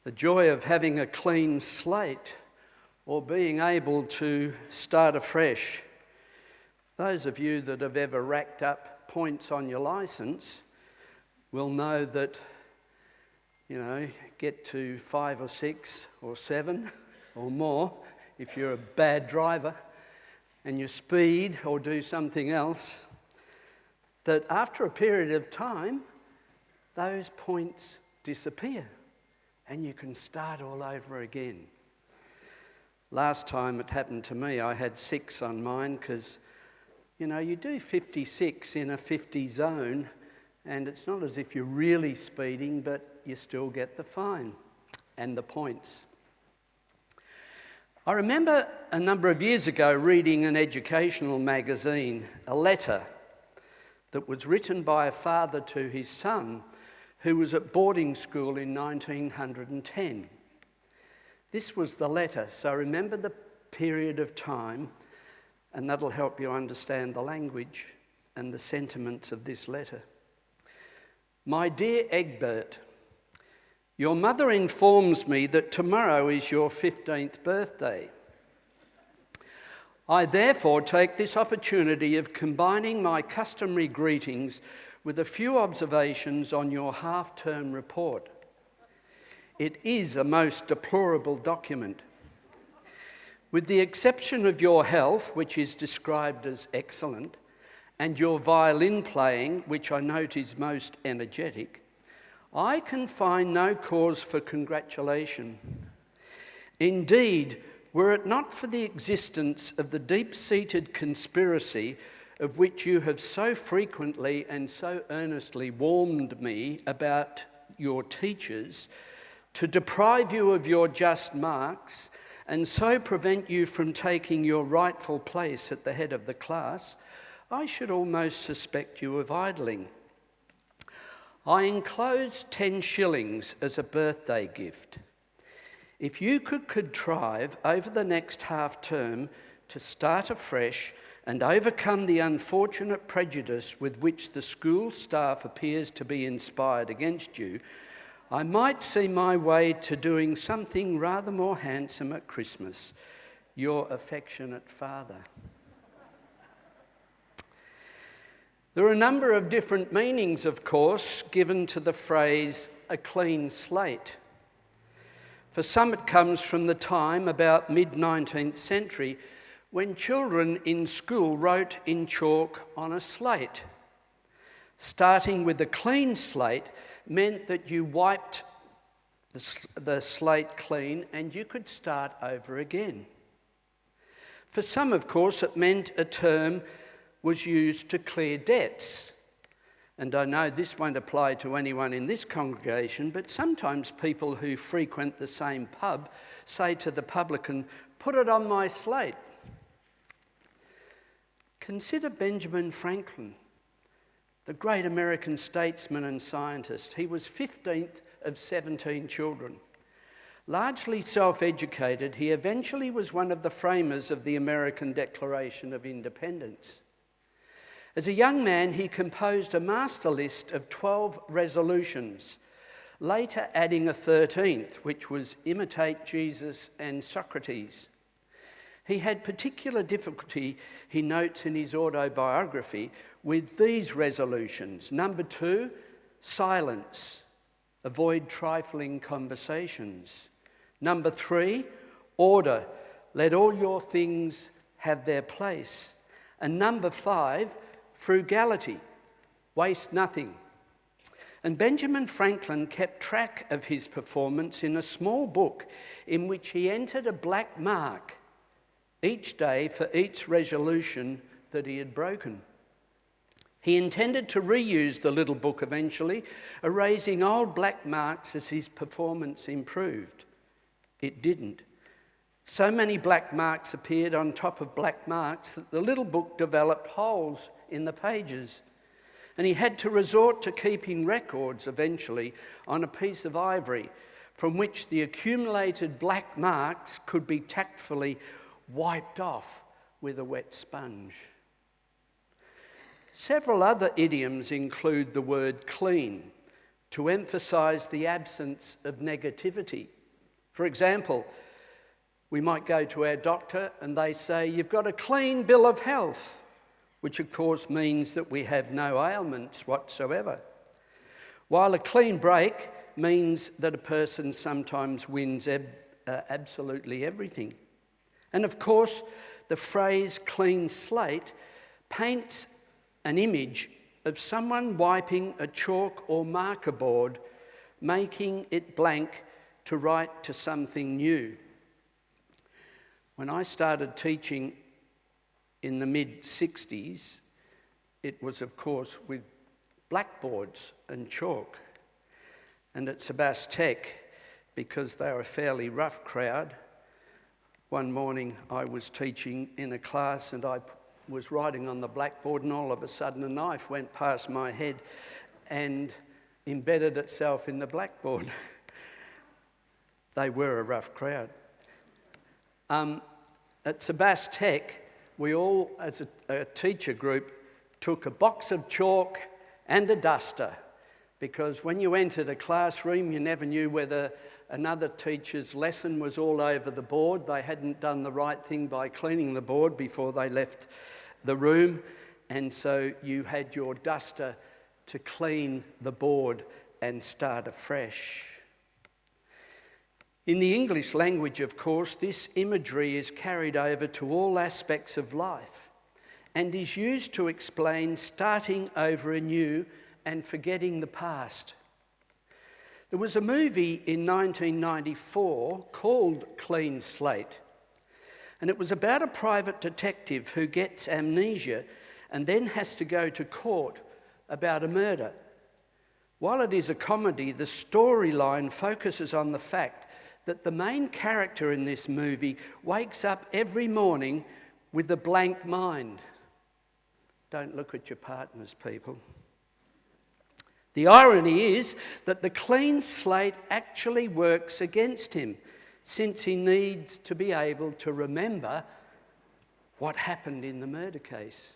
The joy of having a clean slate or being able to start afresh. Those of you that have ever racked up points on your licence will know that, get to 5 or 6 or 7 or more if you're a bad driver and you speed or do something else, that after a period of time, those points disappear and you can start all over again. Last time it happened to me, I had 6 on mine because, you do 56 in a 50 zone and it's not as if you're really speeding, but you still get the fine and the points. I remember a number of years ago reading an educational magazine, a letter that was written by a father to his son who was at boarding school in 1910. This was the letter, so remember the period of time, and that'll help you understand the language and the sentiments of this letter. My dear Egbert, your mother informs me that tomorrow is your 15th birthday. I therefore take this opportunity of combining my customary greetings with a few observations on your half-term report. It is a most deplorable document. With the exception of your health, which is described as excellent, and your violin playing, which I note is most energetic, I can find no cause for congratulation. Indeed, were it not for the existence of the deep-seated conspiracy of which you have so frequently and so earnestly warned me about your teachers, to deprive you of your just marks and so prevent you from taking your rightful place at the head of the class, I should almost suspect you of idling. I enclose 10 shillings as a birthday gift. If you could contrive over the next half term to start afresh and overcome the unfortunate prejudice with which the school staff appears to be inspired against you, I might see my way to doing something rather more handsome at Christmas. Your affectionate father. There are a number of different meanings, of course, given to the phrase, a clean slate. For some it comes from the time, about mid-19th century, when children in school wrote in chalk on a slate. Starting with a clean slate meant that you wiped the slate clean and you could start over again. For some, of course, it meant a term was used to clear debts. And I know this won't apply to anyone in this congregation, but sometimes people who frequent the same pub say to the publican, "Put it on my slate." Consider Benjamin Franklin, the great American statesman and scientist. He was 15th of 17 children. Largely self-educated, he eventually was one of the framers of the American Declaration of Independence. As a young man, he composed a master list of 12 resolutions, later adding a 13th, which was imitate Jesus and Socrates. He had particular difficulty, he notes in his autobiography, with these resolutions. Number 2, silence. Avoid trifling conversations. Number 3, order. Let all your things have their place. And number 5, frugality. Waste nothing. And Benjamin Franklin kept track of his performance in a small book in which he entered a black mark each day for each resolution that he had broken. He intended to reuse the little book eventually, erasing old black marks as his performance improved. It didn't. So many black marks appeared on top of black marks that the little book developed holes in the pages. And he had to resort to keeping records eventually on a piece of ivory from which the accumulated black marks could be tactfully wiped off with a wet sponge. Several other idioms include the word clean, to emphasise the absence of negativity. For example, we might go to our doctor and they say, "You've got a clean bill of health," which of course means that we have no ailments whatsoever. While a clean break means that a person sometimes wins absolutely everything. And of course, the phrase "clean slate" paints an image of someone wiping a chalk or marker board, making it blank to write to something new. When I started teaching in the mid-60s, it was, of course, with blackboards and chalk. And at Sebastec, because they were a fairly rough crowd, one morning I was teaching in a class and I was writing on the blackboard, and all of a sudden a knife went past my head and embedded itself in the blackboard. They were a rough crowd. At Sebastec, we all, as a teacher group, took a box of chalk and a duster, because when you entered a classroom, you never knew whether another teacher's lesson was all over the board. They hadn't done the right thing by cleaning the board before they left the room, and so you had your duster to clean the board and start afresh. In the English language, of course, this imagery is carried over to all aspects of life and is used to explain starting over anew and forgetting the past. There was a movie in 1994 called Clean Slate, and it was about a private detective who gets amnesia and then has to go to court about a murder. While it is a comedy, the storyline focuses on the fact that the main character in this movie wakes up every morning with a blank mind. Don't look at your partners, people. The irony is that the clean slate actually works against him, since he needs to be able to remember what happened in the murder case.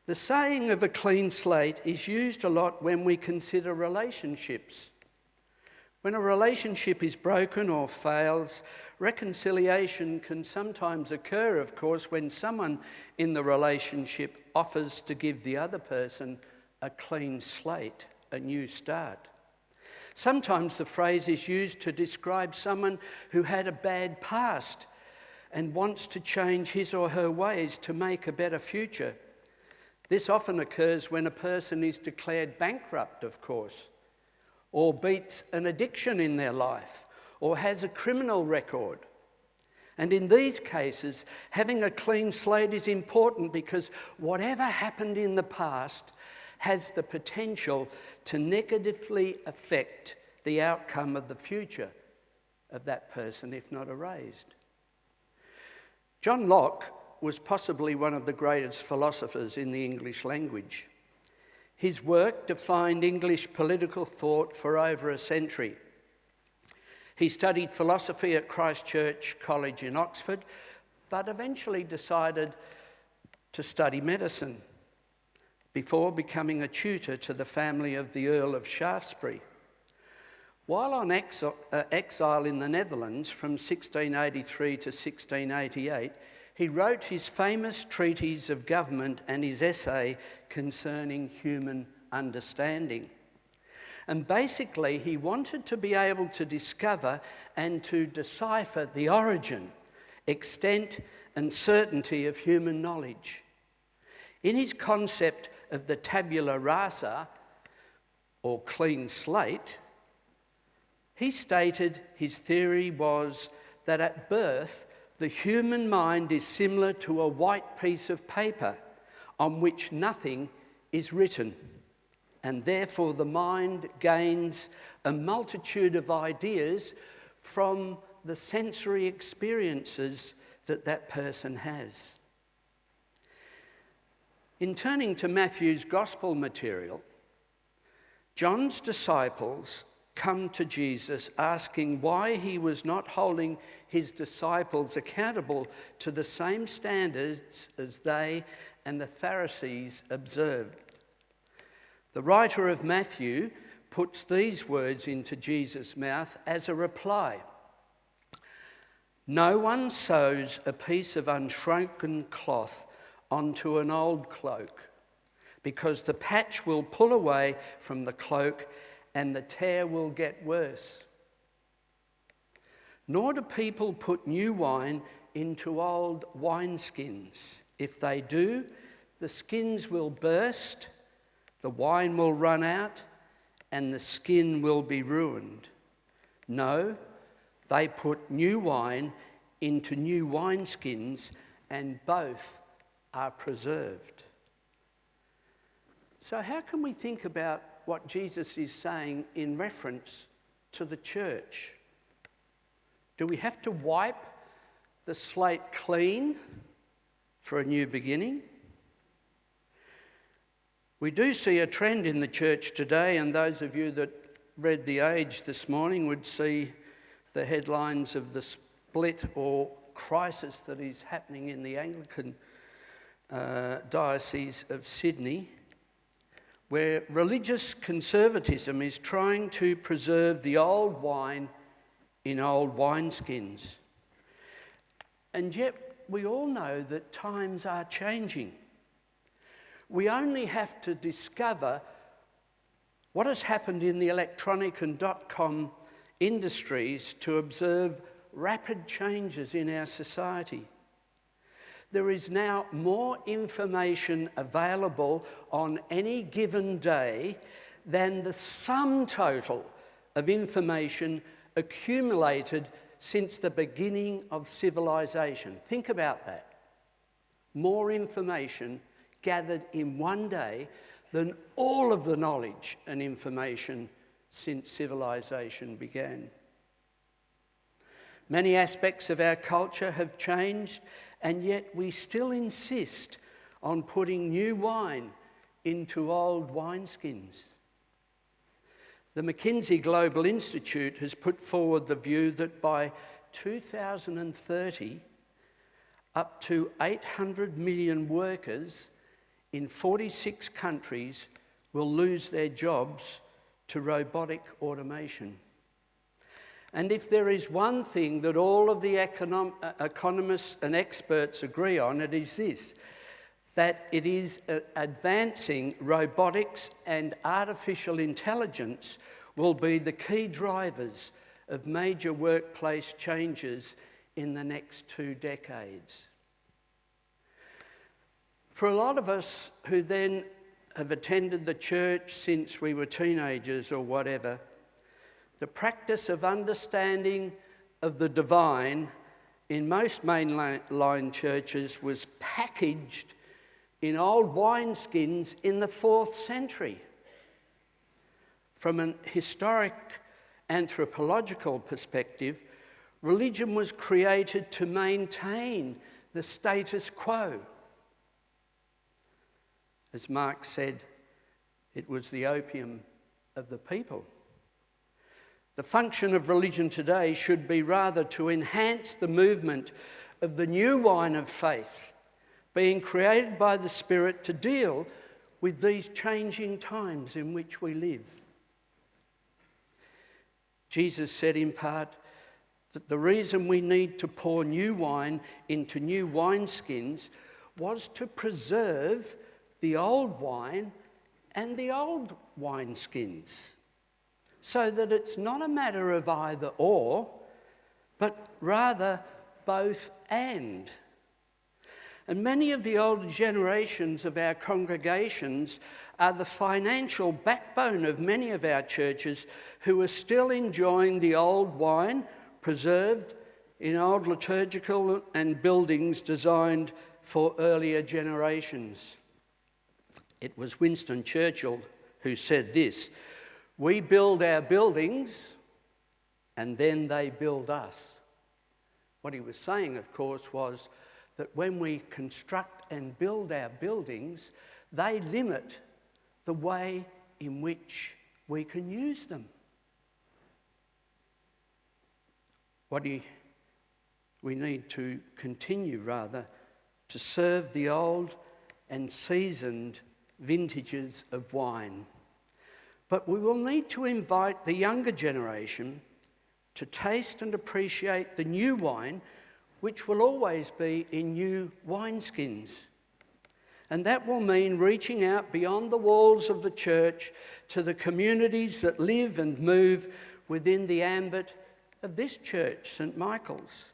The saying of a clean slate is used a lot when we consider relationships. When a relationship is broken or fails, reconciliation can sometimes occur, of course, when someone in the relationship offers to give the other person a clean slate, a new start. Sometimes the phrase is used to describe someone who had a bad past and wants to change his or her ways to make a better future. This often occurs when a person is declared bankrupt, of course, or beats an addiction in their life, or has a criminal record. And in these cases, having a clean slate is important because whatever happened in the past has the potential to negatively affect the outcome of the future of that person, if not erased. John Locke was possibly one of the greatest philosophers in the English language. His work defined English political thought for over a century. He studied philosophy at Christ Church College in Oxford, but eventually decided to study medicine before becoming a tutor to the family of the Earl of Shaftesbury. While on exile in the Netherlands from 1683 to 1688, he wrote his famous treatise of government and his essay concerning human understanding. And basically, he wanted to be able to discover and to decipher the origin, extent, and certainty of human knowledge. In his concept of the tabula rasa, or clean slate, he stated his theory was that at birth, the human mind is similar to a white piece of paper on which nothing is written, and therefore the mind gains a multitude of ideas from the sensory experiences that that person has. In turning to Matthew's gospel material, John's disciples come to Jesus asking why he was not holding his disciples accountable to the same standards as they and the Pharisees observed. The writer of Matthew puts these words into Jesus' mouth as a reply. No one sews a piece of unshrunken cloth onto an old cloak, because the patch will pull away from the cloak and the tear will get worse. Nor do people put new wine into old wineskins. If they do, the skins will burst, the wine will run out, and the skin will be ruined. No, they put new wine into new wineskins, and both are preserved. So how can we think about what Jesus is saying in reference to the church? Do we have to wipe the slate clean for a new beginning? We do see a trend in the church today, and those of you that read The Age this morning would see the headlines of the split or crisis that is happening in the Anglican Diocese of Sydney, where religious conservatism is trying to preserve the old wine in old wineskins. And yet we all know that times are changing. We only have to discover what has happened in the electronic and .com industries to observe rapid changes in our society. There is now more information available on any given day than the sum total of information accumulated since the beginning of civilization. Think about that. More information gathered in one day than all of the knowledge and information since civilization began. Many aspects of our culture have changed, and yet we still insist on putting new wine into old wineskins. The McKinsey Global Institute has put forward the view that by 2030, up to 800 million workers in 46 countries will lose their jobs to robotic automation. And if there is one thing that all of the economists and experts agree on, it is this, that it is advancing robotics and artificial intelligence will be the key drivers of major workplace changes in the next 2 decades. For a lot of us who then have attended the church since we were teenagers or whatever, the practice of understanding of the divine in most mainline churches was packaged in old wineskins in the 4th century. From an historic anthropological perspective, religion was created to maintain the status quo. As Marx said, it was the opium of the people. The function of religion today should be rather to enhance the movement of the new wine of faith, being created by the Spirit to deal with these changing times in which we live. Jesus said in part that the reason we need to pour new wine into new wineskins was to preserve the old wine and the old wineskins, so that it's not a matter of either or, but rather both and. And many of the older generations of our congregations are the financial backbone of many of our churches who are still enjoying the old wine preserved in old liturgical and buildings designed for earlier generations. It was Winston Churchill who said this: "We build our buildings and then they build us." What he was saying, of course, was that when we construct and build our buildings, they limit the way in which we can use them. We need to continue, rather, to serve the old and seasoned vintages of wine, But we will need to invite the younger generation to taste and appreciate the new wine, which will always be in new wineskins. And that will mean reaching out beyond the walls of the church to the communities that live and move within the ambit of this church, St. Michael's.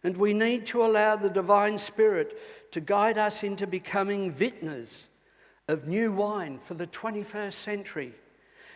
And we need to allow the Divine Spirit to guide us into becoming vintners of new wine for the 21st century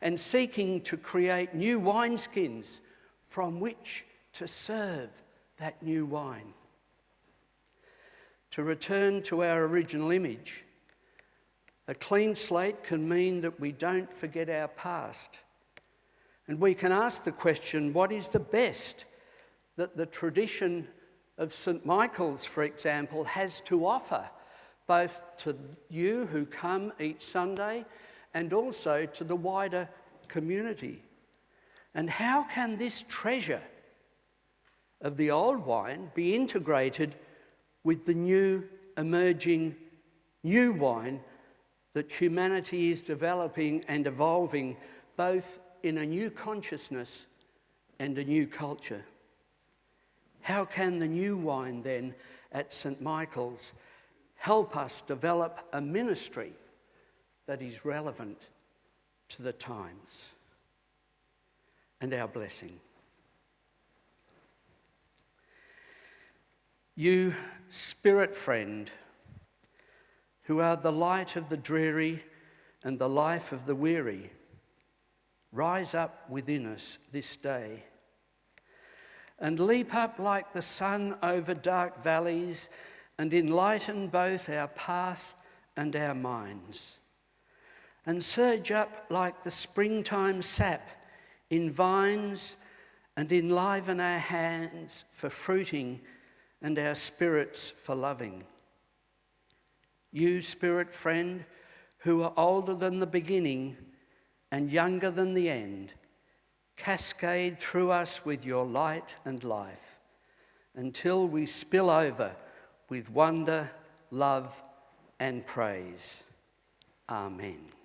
and seeking to create new wineskins from which to serve that new wine. To return to our original image, a clean slate can mean that we don't forget our past. And we can ask the question, what is the best that the tradition of St. Michael's, for example, has to offer, both to you who come each Sunday and also to the wider community? And how can this treasure of the old wine be integrated with the new, emerging, new wine that humanity is developing and evolving, both in a new consciousness and a new culture? How can the new wine then at St. Michael's help us develop a ministry that is relevant to the times? And our blessing. You spirit friend, who are the light of the dreary and the life of the weary, rise up within us this day and leap up like the sun over dark valleys and enlighten both our path and our minds, and surge up like the springtime sap in vines and enliven our hands for fruiting and our spirits for loving. You, spirit friend, who are older than the beginning and younger than the end, cascade through us with your light and life until we spill over with wonder, love, and praise. Amen.